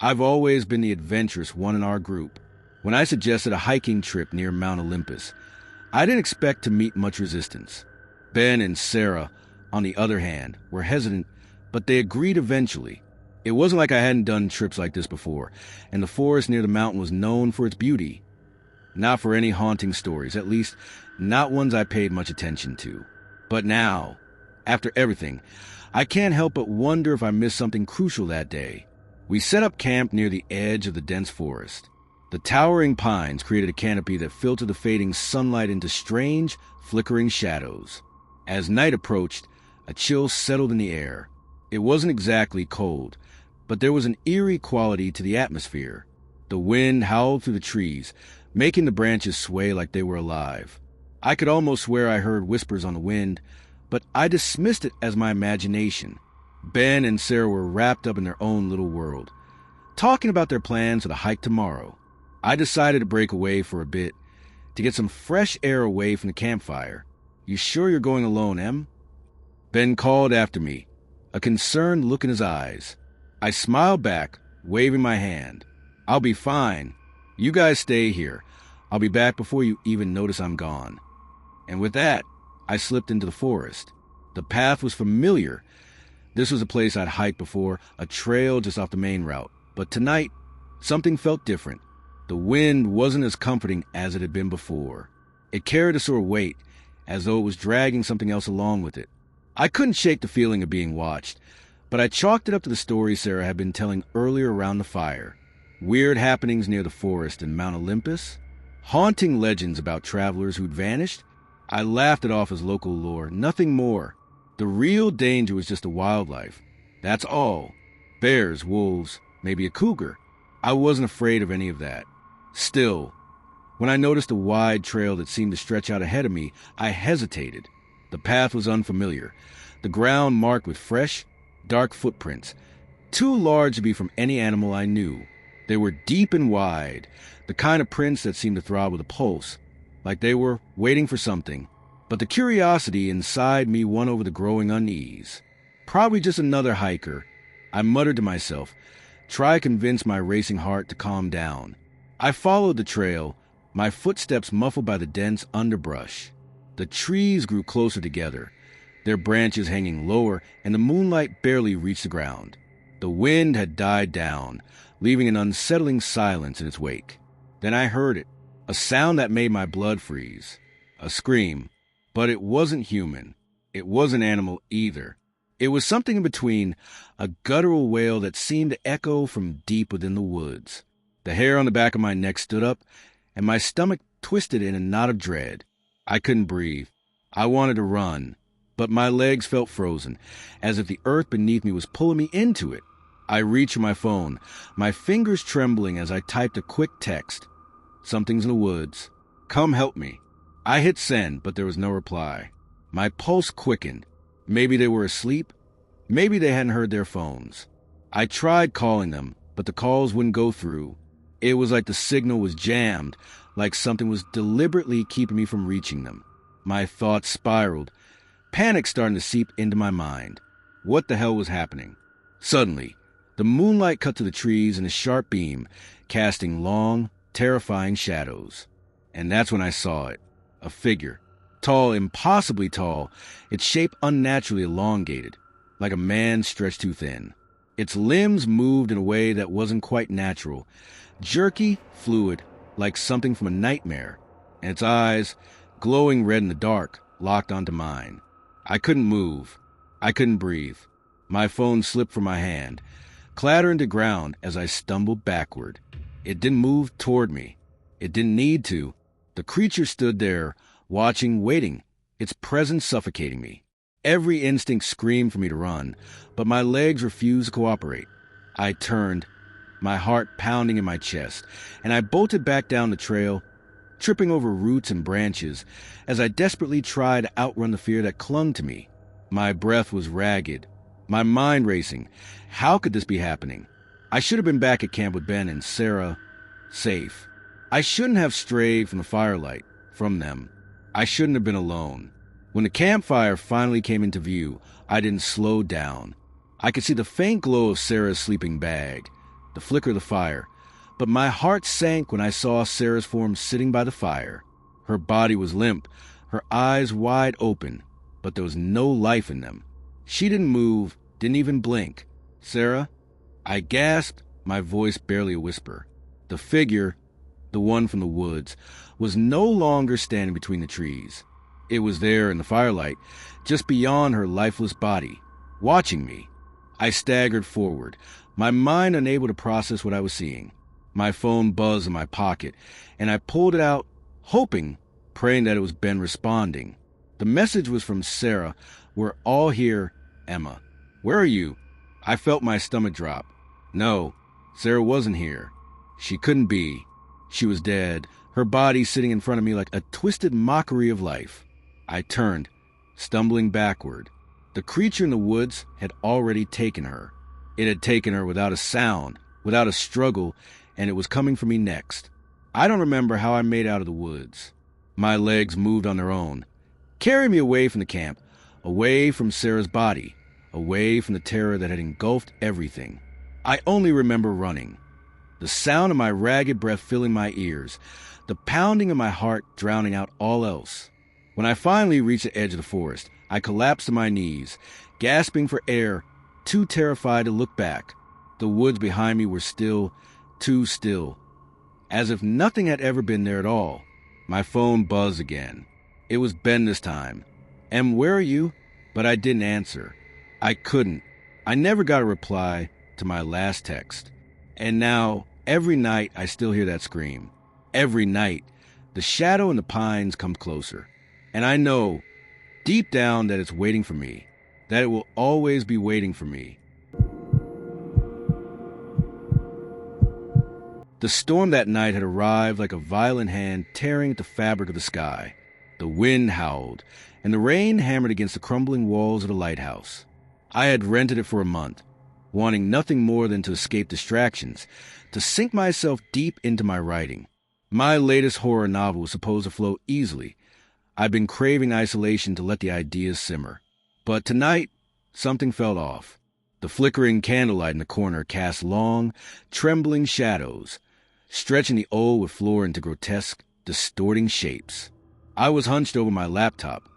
I've always been the adventurous one in our group. When I suggested a hiking trip near Mount Olympus, I didn't expect to meet much resistance. Ben and Sarah, on the other hand, were hesitant, but they agreed eventually. It wasn't like I hadn't done trips like this before, and the forest near the mountain was known for its beauty. Not for any haunting stories, at least not ones I paid much attention to. But now, after everything, I can't help but wonder if I missed something crucial that day. We set up camp near the edge of the dense forest. The towering pines created a canopy that filtered the fading sunlight into strange, flickering shadows. As night approached, a chill settled in the air. It wasn't exactly cold, but there was an eerie quality to the atmosphere. The wind howled through the trees, making the branches sway like they were alive. I could almost swear I heard whispers on the wind, but I dismissed it as my imagination. Ben and Sarah were wrapped up in their own little world, talking about their plans for the hike tomorrow. I decided to break away for a bit, to get some fresh air away from the campfire. "You sure you're going alone, Em?" Ben called after me, a concerned look in his eyes. I smiled back, waving my hand. "I'll be fine. You guys stay here. I'll be back before you even notice I'm gone." And with that, I slipped into the forest. The path was familiar. This was a place I'd hiked before, a trail just off the main route. But tonight, something felt different. The wind wasn't as comforting as it had been before. It carried a sort of weight, as though it was dragging something else along with it. I couldn't shake the feeling of being watched, but I chalked it up to the story Sarah had been telling earlier around the fire. Weird happenings near the forest and Mount Olympus, haunting legends about travelers who'd vanished. I laughed it off as local lore, nothing more. The real danger was just the wildlife. That's all. Bears, wolves, maybe a cougar. I wasn't afraid of any of that. Still, when I noticed a wide trail that seemed to stretch out ahead of me, I hesitated. The path was unfamiliar, the ground marked with fresh, dark footprints, too large to be from any animal I knew. They were deep and wide, the kind of prints that seemed to throb with a pulse, like they were waiting for something. But the curiosity inside me won over the growing unease. Probably just another hiker, I muttered to myself, try to convince my racing heart to calm down. I followed the trail, my footsteps muffled by the dense underbrush. The trees grew closer together, their branches hanging lower, and the moonlight barely reached the ground. The wind had died down, leaving an unsettling silence in its wake. Then I heard it, a sound that made my blood freeze. A scream, but it wasn't human. It wasn't animal either. It was something in between, a guttural wail that seemed to echo from deep within the woods. The hair on the back of my neck stood up, and my stomach twisted in a knot of dread. I couldn't breathe. I wanted to run, but my legs felt frozen, as if the earth beneath me was pulling me into it. I reached for my phone, my fingers trembling as I typed a quick text. "Something's in the woods. Come help me." I hit send, but there was no reply. My pulse quickened. Maybe they were asleep. Maybe they hadn't heard their phones. I tried calling them, but the calls wouldn't go through. It was like the signal was jammed, like something was deliberately keeping me from reaching them. My thoughts spiraled, panic starting to seep into my mind. What the hell was happening? Suddenly, the moonlight cut to the trees in a sharp beam, casting long, terrifying shadows. And that's when I saw it. A figure. Tall, impossibly tall, its shape unnaturally elongated, like a man stretched too thin. Its limbs moved in a way that wasn't quite natural, jerky, fluid, like something from a nightmare, and its eyes, glowing red in the dark, locked onto mine. I couldn't move. I couldn't breathe. My phone slipped from my hand, clattering to ground as I stumbled backward. It didn't move toward me. It didn't need to. The creature stood there, watching, waiting, its presence suffocating me. Every instinct screamed for me to run, but my legs refused to cooperate. I turned, my heart pounding in my chest, and I bolted back down the trail, tripping over roots and branches as I desperately tried to outrun the fear that clung to me. My breath was ragged, my mind racing. How could this be happening? I should have been back at camp with Ben and Sarah, safe. I shouldn't have strayed from the firelight, from them. I shouldn't have been alone. When the campfire finally came into view, I didn't slow down. I could see the faint glow of Sarah's sleeping bag, the flicker of the fire, but my heart sank when I saw Sarah's form sitting by the fire. Her body was limp, her eyes wide open, but there was no life in them. She didn't move, didn't even blink. "Sarah?" I gasped, my voice barely a whisper. The figure, the one from the woods, was no longer standing between the trees. It was there in the firelight, just beyond her lifeless body, watching me. I staggered forward, my mind unable to process what I was seeing. My phone buzzed in my pocket, and I pulled it out, hoping, praying that it was Ben responding. The message was from Sarah. "We're all here, Emma." "Where are you?" I felt my stomach drop. No, Sarah wasn't here. She couldn't be. She was dead, her body sitting in front of me like a twisted mockery of life. I turned, stumbling backward. The creature in the woods had already taken her. It had taken her without a sound, without a struggle, and it was coming for me next. I don't remember how I made out of the woods. My legs moved on their own, carrying me away from the camp, away from Sarah's body, away from the terror that had engulfed everything. I only remember running, the sound of my ragged breath filling my ears, the pounding of my heart drowning out all else. When I finally reached the edge of the forest, I collapsed to my knees, gasping for air, too terrified to look back. The woods behind me were still, too still, as if nothing had ever been there at all. My phone buzzed again. It was Ben this time. "Em, where are you?" But I didn't answer. I couldn't. I never got a reply to my last text. And now, every night, I still hear that scream. Every night, the shadow in the pines comes closer. And I know, deep down, that it's waiting for me, that it will always be waiting for me. The storm that night had arrived like a violent hand tearing at the fabric of the sky. The wind howled, and the rain hammered against the crumbling walls of the lighthouse. I had rented it for a month, wanting nothing more than to escape distractions, to sink myself deep into my writing. My latest horror novel was supposed to flow easily. I'd been craving isolation to let the ideas simmer. But tonight, something felt off. The flickering candlelight in the corner cast long, trembling shadows, stretching the old wood floor into grotesque, distorting shapes. I was hunched over my laptop,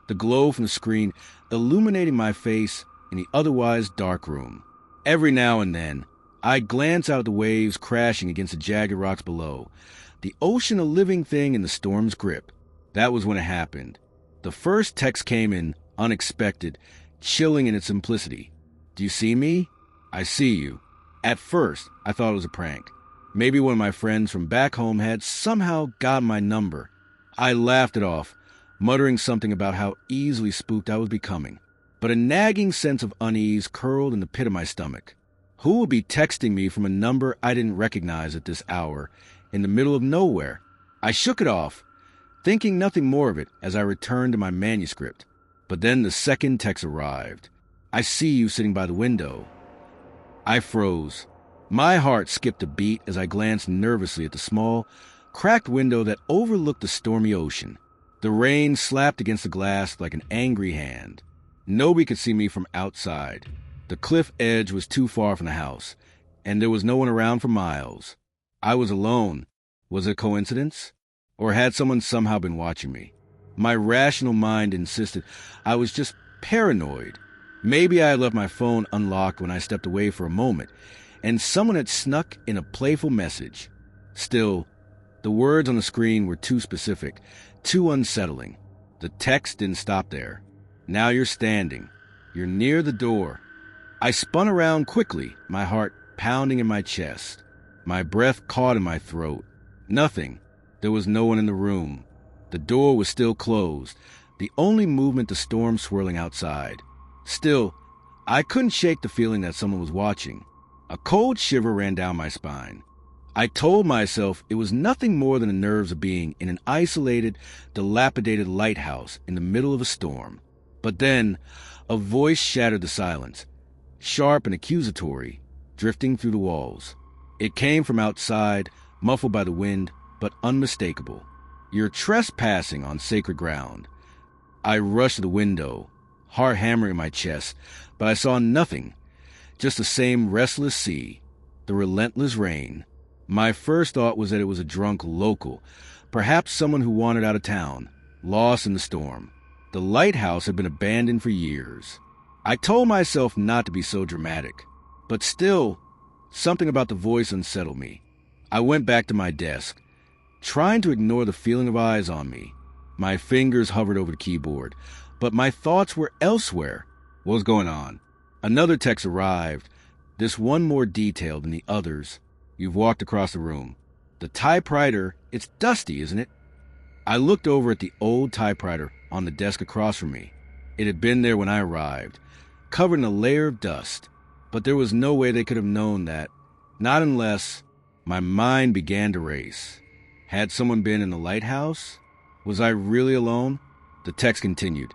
the glow from the screen illuminating my face in the otherwise dark room. Every now and then, I glance out at the waves crashing against the jagged rocks below, the ocean a living thing in the storm's grip. That was when it happened. The first text came in, unexpected, chilling in its simplicity. "Do you see me?" "I see you." At first, I thought it was a prank. Maybe one of my friends from back home had somehow got my number. I laughed it off, muttering something about how easily spooked I was becoming. But a nagging sense of unease curled in the pit of my stomach. Who would be texting me from a number I didn't recognize at this hour, in the middle of nowhere? I shook it off, thinking nothing more of it as I returned to my manuscript. But then the second text arrived. "I see you sitting by the window." I froze. My heart skipped a beat as I glanced nervously at the small, cracked window that overlooked the stormy ocean. The rain slapped against the glass like an angry hand. Nobody could see me from outside. The cliff edge was too far from the house, and there was no one around for miles. I was alone. Was it a coincidence? Or had someone somehow been watching me? My rational mind insisted I was just paranoid. Maybe I had left my phone unlocked when I stepped away for a moment, and someone had snuck in a playful message. Still, the words on the screen were too specific, too unsettling. The text didn't stop there. "Now you're standing. You're near the door." I spun around quickly, my heart pounding in my chest. My breath caught in my throat. Nothing. There was no one in the room. The door was still closed, the only movement the storm swirling outside. Still, I couldn't shake the feeling that someone was watching. A cold shiver ran down my spine. I told myself it was nothing more than the nerves of being in an isolated, dilapidated lighthouse in the middle of a storm. But then, a voice shattered the silence, sharp and accusatory, drifting through the walls. It came from outside, muffled by the wind, but unmistakable. "You're trespassing on sacred ground." I rushed to the window, heart hammering in my chest, but I saw nothing, just the same restless sea. the relentless rain. My first thought was that it was a drunk local, perhaps someone who wandered out of town, lost in the storm. The lighthouse had been abandoned for years. I told myself not to be so dramatic, but still, something about the voice unsettled me. I went back to my desk, trying to ignore the feeling of eyes on me. My fingers hovered over the keyboard, but my thoughts were elsewhere. What was going on? Another text arrived, this one more detailed than the others. You've walked across the room. The typewriter, it's dusty, isn't it? I looked over at the old typewriter on the desk across from me. It had been there when I arrived, covered in a layer of dust, but there was no way they could have known that, not unless my mind began to race. Had someone been in the lighthouse? Was I really alone? The text continued.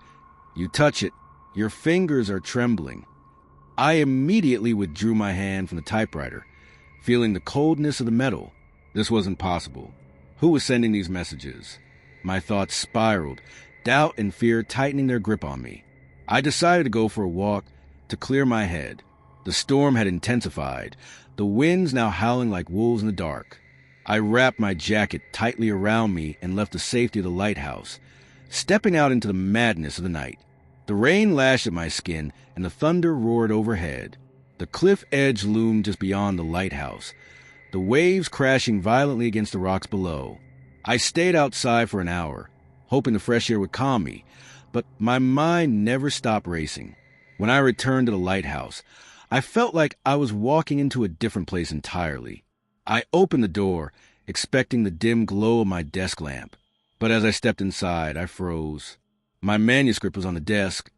You touch it. Your fingers are trembling. I immediately withdrew my hand from the typewriter, feeling the coldness of the metal. This wasn't possible. Who was sending these messages? My thoughts spiraled, doubt and fear tightening their grip on me. I decided to go for a walk to clear my head. The storm had intensified, the winds now howling like wolves in the dark. I wrapped my jacket tightly around me and left the safety of the lighthouse, stepping out into the madness of the night. The rain lashed at my skin and the thunder roared overhead. The cliff edge loomed just beyond the lighthouse, the waves crashing violently against the rocks below. I stayed outside for an hour, hoping the fresh air would calm me, but my mind never stopped racing. When I returned to the lighthouse, I felt like I was walking into a different place entirely. I opened the door, expecting the dim glow of my desk lamp, but as I stepped inside, I froze. My manuscript was on the desk,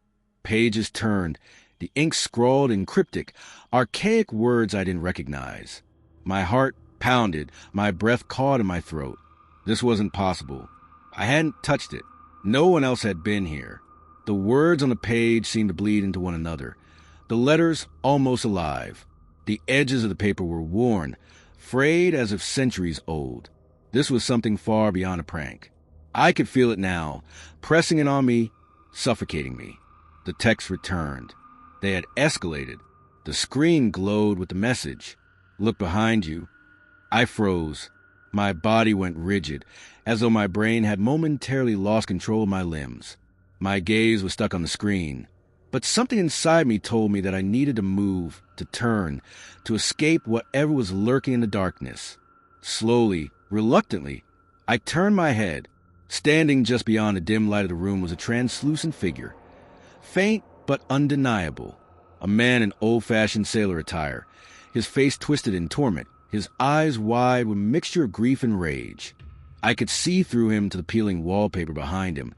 pages turned, the ink scrawled in cryptic, archaic words I didn't recognize. My heart pounded, my breath caught in my throat. This wasn't possible. I hadn't touched it. No one else had been here. The words on the page seemed to bleed into one another, the letters almost alive. The edges of the paper were worn, frayed as if centuries old. This was something far beyond a prank. I could feel it now, pressing in on me, suffocating me. The text returned. They had escalated. The screen glowed with the message. Look behind you. I froze. My body went rigid, as though my brain had momentarily lost control of my limbs. My gaze was stuck on the screen, but something inside me told me that I needed to move, to turn, to escape whatever was lurking in the darkness. Slowly, reluctantly, I turned my head. Standing just beyond the dim light of the room was a translucent figure, faint but undeniable. A man in old-fashioned sailor attire, his face twisted in torment, his eyes wide with a mixture of grief and rage. I could see through him to the peeling wallpaper behind him,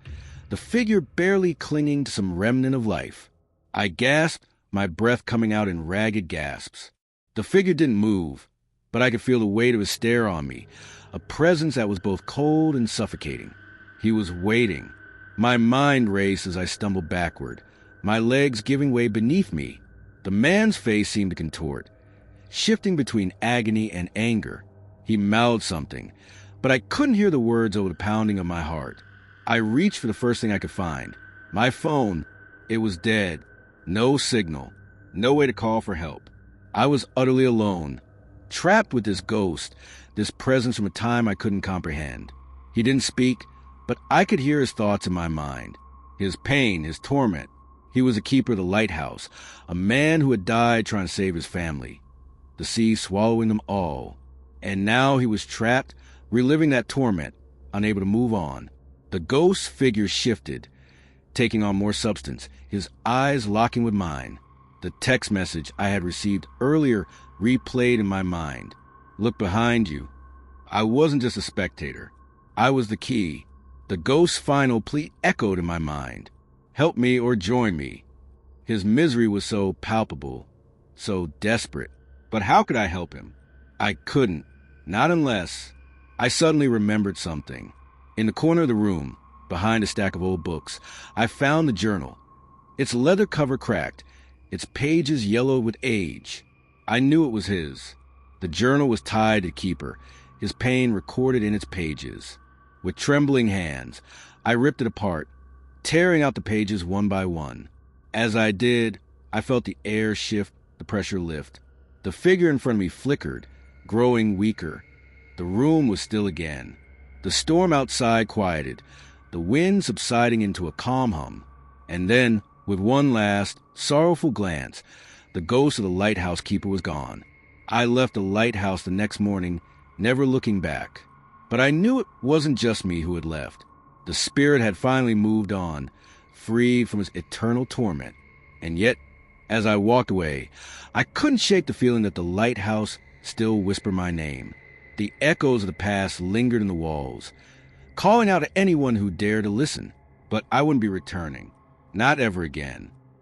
the figure barely clinging to some remnant of life. I gasped, my breath coming out in ragged gasps. The figure didn't move, but I could feel the weight of his stare on me, a presence that was both cold and suffocating. He was waiting. My mind raced as I stumbled backward, my legs giving way beneath me. The man's face seemed to contort, shifting between agony and anger. He mouthed something, but I couldn't hear the words over the pounding of my heart. I reached for the first thing I could find. My phone. It was dead. No signal. No way to call for help. I was utterly alone, trapped with this ghost, this presence from a time I couldn't comprehend. He didn't speak, but I could hear his thoughts in my mind. His pain, his torment. He was a keeper of the lighthouse, a man who had died trying to save his family. The sea swallowing them all. And now he was trapped, reliving that torment, unable to move on. The ghost figure shifted, taking on more substance, his eyes locking with mine. The text message I had received earlier replayed in my mind. Look behind you. I wasn't just a spectator. I was the key. The ghost's final plea echoed in my mind. Help me or join me. His misery was so palpable, so desperate. But how could I help him? I couldn't. Not unless... I suddenly remembered something. In the corner of the room, behind a stack of old books, I found the journal. Its leather cover cracked, its pages yellowed with age. I knew it was his. The journal was tied to the keeper, his pain recorded in its pages. With trembling hands, I ripped it apart, tearing out the pages one by one. As I did, I felt the air shift, the pressure lift. The figure in front of me flickered, growing weaker. The room was still again. The storm outside quieted, the wind subsiding into a calm hum. And then, with one last, sorrowful glance, the ghost of the lighthouse keeper was gone. I left the lighthouse the next morning, never looking back. But I knew it wasn't just me who had left. The spirit had finally moved on, freed from its eternal torment. And yet, as I walked away, I couldn't shake the feeling that the lighthouse still whispered my name. The echoes of the past lingered in the walls, calling out to anyone who dared to listen. But I wouldn't be returning. Not ever again.